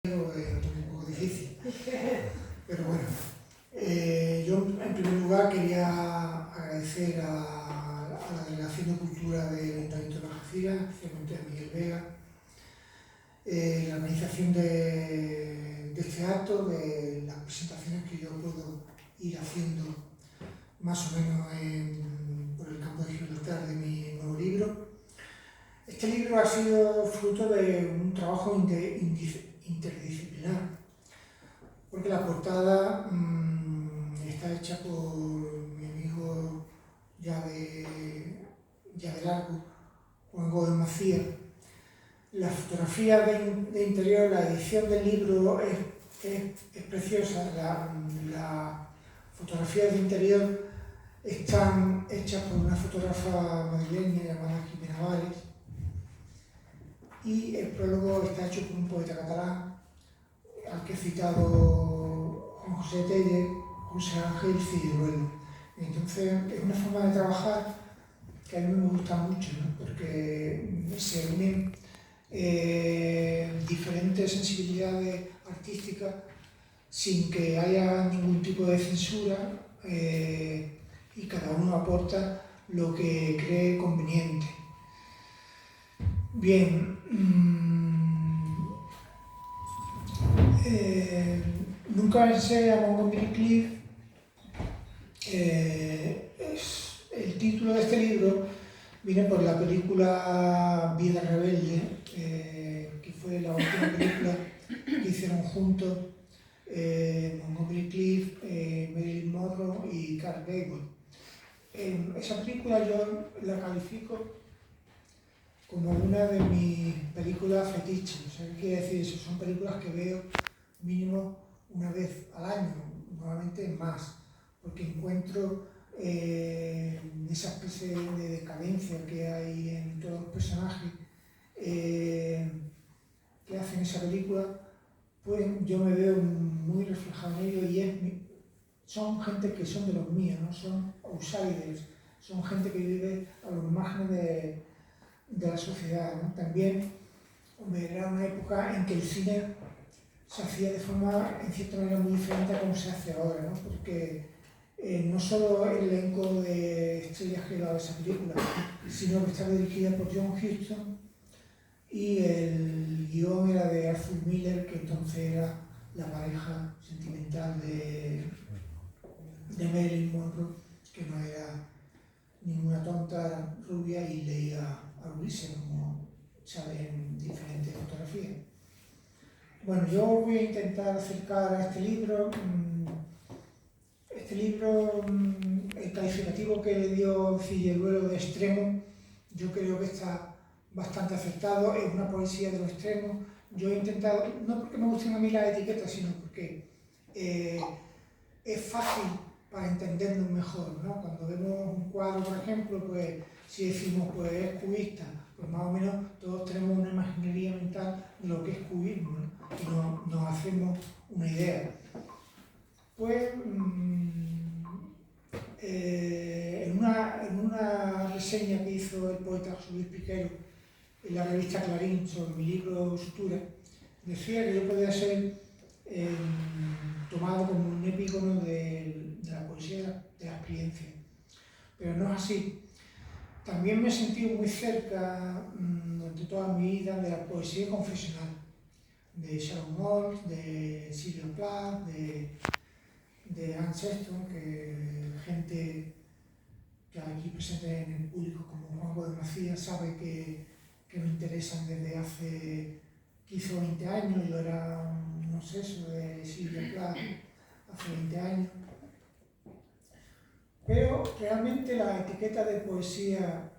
Es un poco difícil, pero bueno. Yo en primer lugar quería agradecer a la Delegación de Cultura del Ayuntamiento de Algeciras, especialmente a Miguel Vega, la organización de este acto, de las presentaciones que yo puedo ir haciendo más o menos por el campo de Gibraltar de mi nuevo libro. Este libro ha sido fruto de un trabajo interdisciplinar, porque la portada está hecha por mi amigo Llave Largo, Juan Gómez Macías. La fotografía de interior, la edición del libro es preciosa. La fotografía de interior están hechas por una fotógrafa madrileña llamada Jimena Vares, y el prólogo está hecho por un poeta catalán al que he citado Juan José Tellez, José Ángel Cilleruelo. Entonces es una forma de trabajar que a mí me gusta mucho, ¿no? Porque se unen diferentes sensibilidades artísticas sin que haya ningún tipo de censura, y cada uno aporta lo que cree conveniente. Bien, nunca pensé a Montgomery Clift. El título de este libro viene por la película Vida Rebelde, que fue la última película que hicieron juntos Montgomery Clift, Marilyn Monroe y Clark Gable. Esa película yo la califico como una de mis películas fetiches. O sea, ¿qué quiere decir eso? Son películas que veo mínimo una vez al año, normalmente más, porque encuentro esa especie de decadencia que hay en todos los personajes que hacen esa película. Pues yo me veo muy reflejado en ello, y son gente que son de los míos, ¿no? Son outsiders, son gente que vive a los márgenes de la sociedad, ¿no? También era una época en que el cine se hacía de forma, en cierta manera, muy diferente a como se hace ahora, ¿no? Porque no solo el elenco de estrellas que daba esa película, sino que estaba dirigida por John Huston, y el guión era de Arthur Miller, que entonces era la pareja sentimental de Marilyn Monroe, que no era ninguna tonta, era rubia y leía a Ulises, como sale en diferentes fotografías. Bueno, yo voy a intentar acercar a este libro. Este libro, el calificativo que le dio Cilleruelo de extremo, yo creo que está bastante acertado. Es una poesía de los extremos. Yo he intentado, no porque me gusten a mí las etiquetas, sino porque es fácil para entendernos mejor, ¿no? Cuando vemos un cuadro, por ejemplo, pues si decimos pues es cubista, pues más o menos todos tenemos una imaginería mental de lo que es cubismo, ¿no? Y nos hacemos una idea. Pues en una reseña que hizo el poeta José Luis Piquero en la revista Clarín sobre mi libro Sutura, decía que yo podía ser tomado como un epígono de la poesía de la experiencia, pero no es así. También me he sentido muy cerca durante toda mi vida de la poesía confesional, de Sharon Olds, de Sylvia Plath, de Anne Sexton, que gente que aquí presente en el público como Juan Gómez Macías sabe que me interesan desde hace 15 o 20 años. Yo era un obseso de Sylvia Plath hace 20 años. Pero realmente la etiqueta de poesía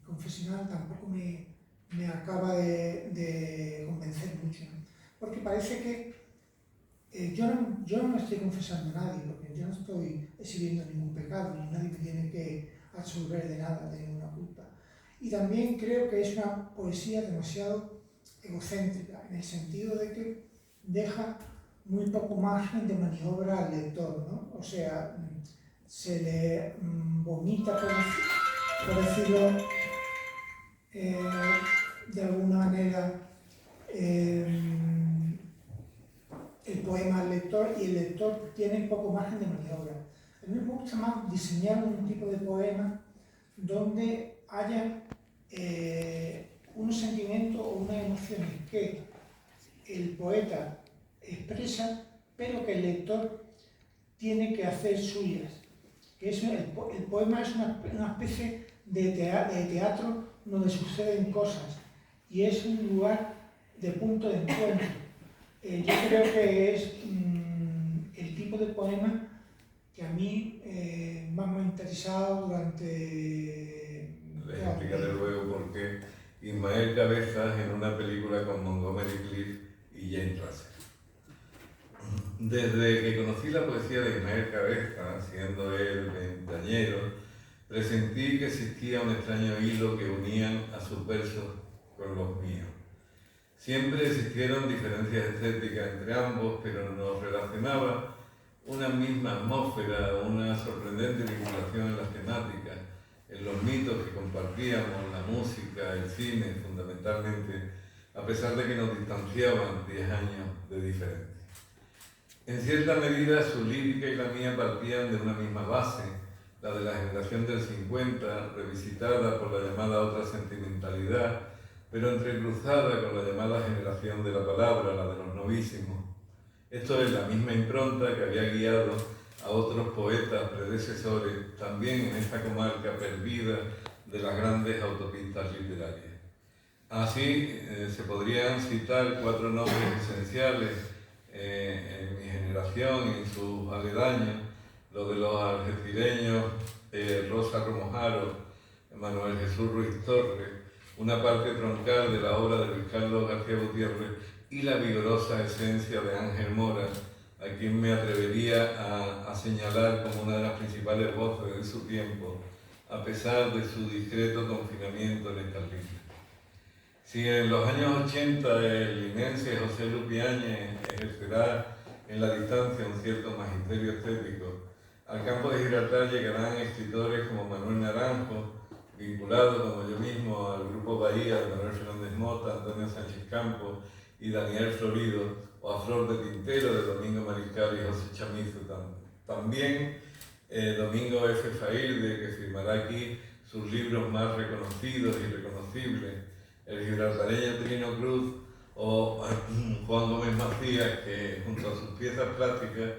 confesional tampoco me acaba de convencer mucho, ¿no? Porque parece que yo no me estoy confesando a nadie, porque yo no estoy exhibiendo ningún pecado, ni nadie me tiene que absolver de nada, de ninguna culpa. Y también creo que es una poesía demasiado egocéntrica, en el sentido de que deja muy poco margen de maniobra al lector, ¿no? O sea, se le vomita, por decirlo de alguna manera, lector y el lector tiene poco margen de maniobra. A mí me gusta más diseñar un tipo de poema donde haya unos sentimientos o unas emociones que el poeta expresa, pero que el lector tiene que hacer suyas. Que el poema es una especie de teatro donde suceden cosas y es un lugar de punto de encuentro. Yo creo que es el tipo de poema que a mí más me ha interesado durante... Les explicaré luego por qué Ismael Cabezas en una película con Montgomery Clift y Jane Russell. Desde que conocí la poesía de Ismael Cabezas, siendo él veinteañero, presentí que existía un extraño hilo que unían a sus versos con los míos. Siempre existieron diferencias estéticas entre ambos, pero nos relacionaba una misma atmósfera, una sorprendente vinculación en las temáticas, en los mitos que compartíamos, la música, el cine, fundamentalmente, a pesar de que nos distanciaban 10 años de diferencia. En cierta medida, su lírica y la mía partían de una misma base, la de la generación del 50, revisitada por la llamada otra sentimentalidad, pero entrecruzada con la llamada generación de la palabra, la de los novísimos. Esto es la misma impronta que había guiado a otros poetas predecesores, también en esta comarca perdida de las grandes autopistas literarias. Así, se podrían citar 4 nombres esenciales en mi generación y en sus aledaños, lo de los algecireños Rosa Romojaro, Manuel Jesús Ruiz Torres, una parte troncal de la obra de Luis Carlos García Gutiérrez y la vigorosa esencia de Ángel Mora, a quien me atrevería a señalar como una de las principales voces de su tiempo, a pesar de su discreto confinamiento en estas listas. Si en los años 80 el linense José Lupi Áñez ejercerá en la distancia un cierto magisterio estético, al campo de Gibraltar llegarán escritores como Manuel Naranjo, vinculado como yo mismo al Grupo Bahía de Manuel Fernández Mota, Antonio Sánchez Campos y Daniel Florido, o a Flor de Tintero de Domingo Mariscal y José Chamizo. También Domingo F. Fairde, que firmará aquí sus libros más reconocidos y reconocibles, el gibraltareño Trino Cruz o Juan Gómez Macías, que junto a sus piezas plásticas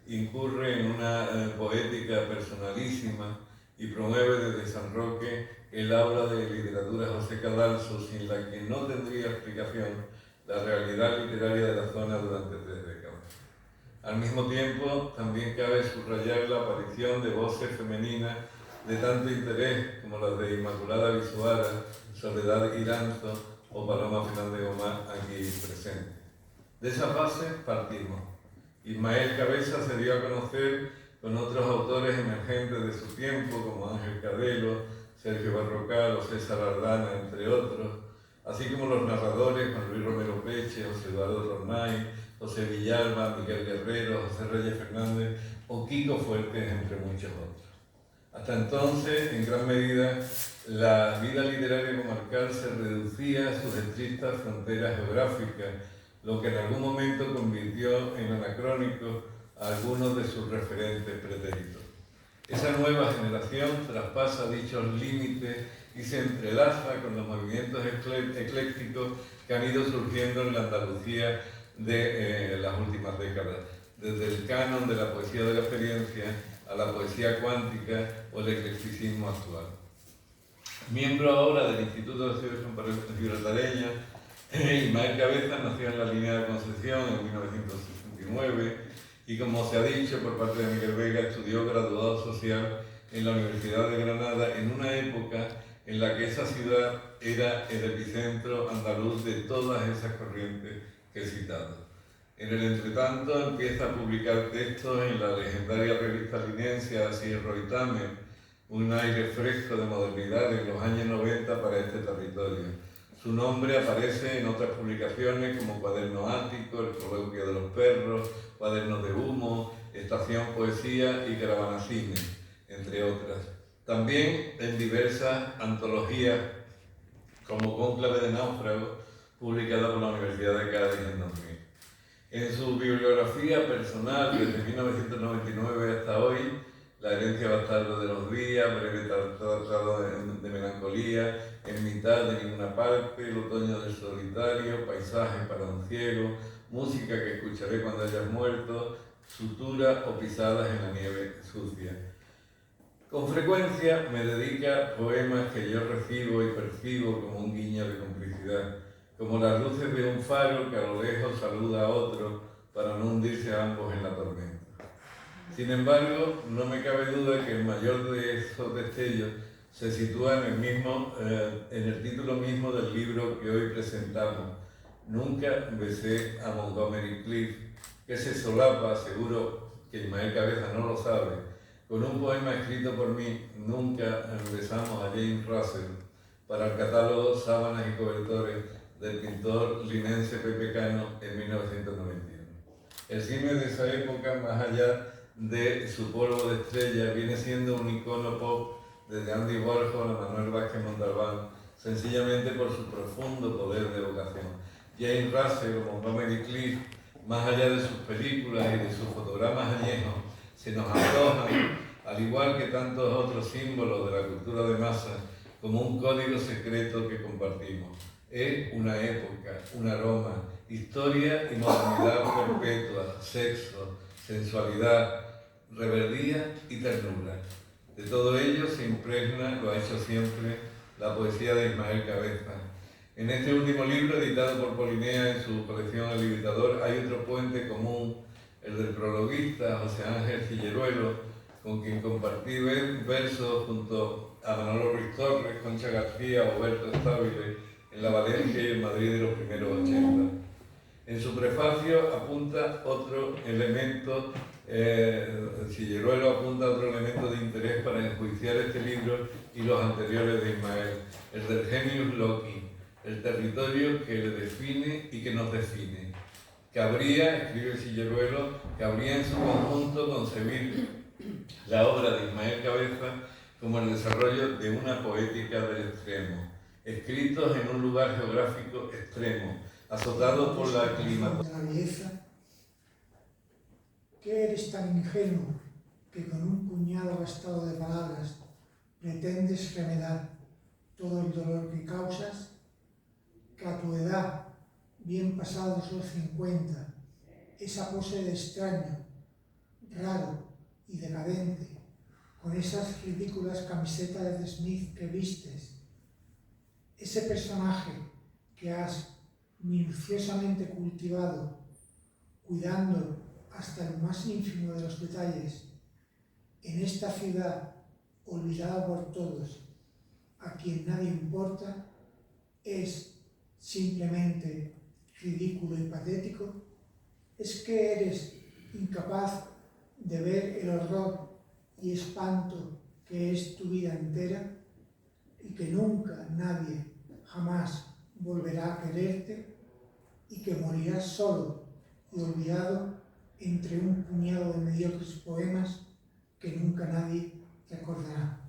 incurre en una poética personalísima y promueve desde San Roque el aula de literatura José Cadalso, sin la que no tendría explicación la realidad literaria de la zona durante 3 décadas. Al mismo tiempo, también cabe subrayar la aparición de voces femeninas de tanto interés como las de Inmaculada Visuara, Soledad Iranzo o Paloma Fernández Gomar, aquí presente. De esa base partimos. Ismael Cabezas se dio a conocer con otros autores emergentes de su tiempo, como Ángel Cadelo, Sergio Barrocal o César Ardana, entre otros, así como los narradores Juan Luis Romero Peche, José Eduardo Romay, José Villalba, Miguel Guerrero, José Reyes Fernández o Kiko Fuertes, entre muchos otros. Hasta entonces, en gran medida, la vida literaria comarcal se reducía a sus estrictas fronteras geográficas, lo que en algún momento convirtió en anacrónico a algunos de sus referentes pretéritos. Esa nueva generación traspasa dichos límites y se entrelaza con los movimientos eclécticos que han ido surgiendo en la Andalucía de las últimas décadas, desde el canon de la poesía de la experiencia a la poesía cuántica o el eclecticismo actual. Miembro ahora del Instituto de Estudios Gibraltareños, Ismael Cabezas nació en la línea de Concepción en 1969 y, como se ha dicho por parte de Miguel Vega, estudió graduado social en la Universidad de Granada en una época en la que esa ciudad era el epicentro andaluz de todas esas corrientes que he citado. En el entretanto empieza a publicar textos en la legendaria revista linense Así es Roitame, un aire fresco de modernidad en los años 90 para este territorio. Su nombre aparece en otras publicaciones como Cuaderno Ático, El Coloquio de los Perros, Cuadernos de Humo, Estación Poesía y Caravana Cine, entre otras. También en diversas antologías como Cónclave de Náufragos, publicada por la Universidad de Cádiz en 2000. En su bibliografía personal, desde 1999 hasta hoy, La herencia bastarda de los días, Breve tratado de melancolía, En mitad de ninguna parte, El otoño del solitario, Paisajes para un ciego, Música que escucharé cuando hayas muerto, Sutura o Pisadas en la nieve sucia. Con frecuencia me dedica poemas que yo recibo y percibo como un guiño de complicidad, como las luces de un faro que a lo lejos saluda a otro para no hundirse a ambos en la tormenta. Sin embargo, no me cabe duda que el mayor de esos destellos se sitúa en el título mismo del libro que hoy presentamos, Nunca besé a Montgomery Clift, que se solapa, seguro que Ismael Cabeza no lo sabe, con un poema escrito por mí, Nunca besamos a James Russell, para el catálogo Sábanas y Cobertores del pintor linense Pepe Cano en 1991. El cine de esa época, más allá de su polvo de estrella, viene siendo un icono pop desde Andy Warhol a Manuel Vázquez Montalbán, sencillamente por su profundo poder de evocación. James Russell o Montgomery Clift, más allá de sus películas y de sus fotogramas añejos, se nos antojan, al igual que tantos otros símbolos de la cultura de masa, como un código secreto que compartimos. Es una época, un aroma, historia y modernidad perpetua, sexo, sensualidad, rebeldía y ternura. De todo ello se impregna, lo ha hecho siempre, la poesía de Ismael Cabeza. En este último libro, editado por Polinea en su colección El Libertador, hay otro puente común, el del prologuista José Ángel Figueruelo, con quien compartí versos junto a Manolo Ruiz Torres, Concha García o Berto Stabile en la Valencia y el Madrid de los primeros 80. En su prefacio apunta otro elemento, Figueruelo apunta otro elemento de interés para enjuiciar este libro y los anteriores de Ismael, el del genius loci, el territorio que le define y que nos define. Cabría, escribe Figueruelo, cabría en su conjunto concebir la obra de Ismael Cabeza como el desarrollo de una poética del extremo, escritos en un lugar geográfico extremo, azotado por la climatología. La belleza, que eres tan ingenuo que con un puñado gastado de palabras pretendes remedar todo el dolor que causas, que a tu edad, bien pasados los 50, esa pose de extraño, raro y decadente, con esas ridículas camisetas de Smith que vistes, ese personaje que has minuciosamente cultivado, cuidando hasta el más ínfimo de los detalles, en esta ciudad olvidada por todos, a quien nadie importa, es simplemente ridículo y patético. Es que eres incapaz de ver el horror y espanto que es tu vida entera y que nunca nadie jamás volverá a quererte y que morirás solo y olvidado entre un puñado de mediocres poemas que nunca nadie recordará.